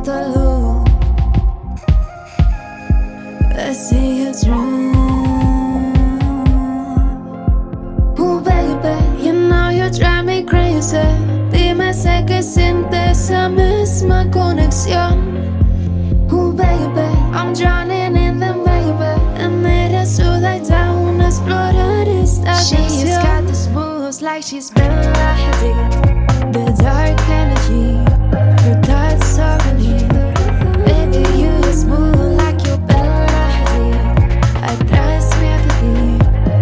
got the look. I see it's wrong. Oh baby, you know you drive me crazy. Dime, sé que sientes esa misma conexión. Oh baby, I'm drowning in them, baby. And mira suda y down, explorar esta canción. She's got the moves like she's been a Hadid. The dark energy, her thoughts so relief. Baby, you is moving like you're Bella Hadid. Atrás me perdí,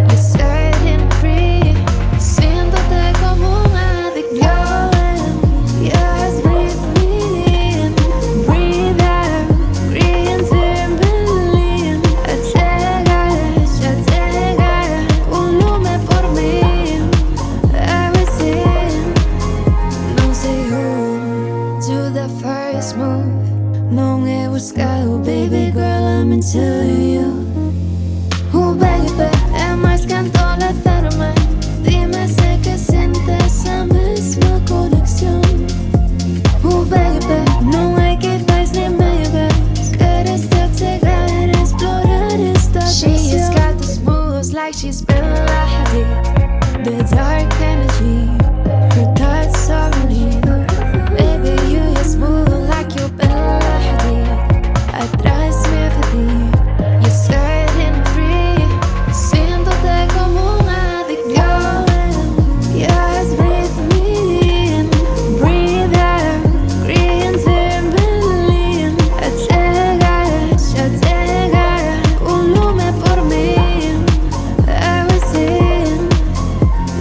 you're setting free. Siéntate como un adicción. Yes, breathe me in, breathe out, breathe in Berlín. Ya llegará un lume por mí. Everything. No say who do the first move. No he buscado, baby girl, let me tell you. Oh baby, é mais que entolecerme. Dime, sé que sientes esa misma conexión. Oh baby, no hay que face ni maybes. Quieres llegar a explorar esta canción. She's got the moves like she's been a Hadid. The dark energy, her thoughts so relief. Baby, you is moving like you're Bella Hadid. Atrás me perdí, you're setting free. Siéntate como un adicción. Yes, breathe me in, breathe out, breathe in Berlín. Ya llegará un lume por mí. Everything.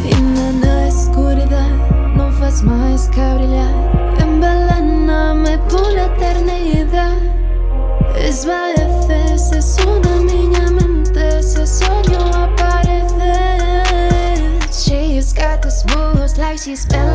E na escuridão não faz mais que brilhar. Envenena-me por la eternidad. Esvaece na minha mente, esse sonho aparece. She's got the moves like she's been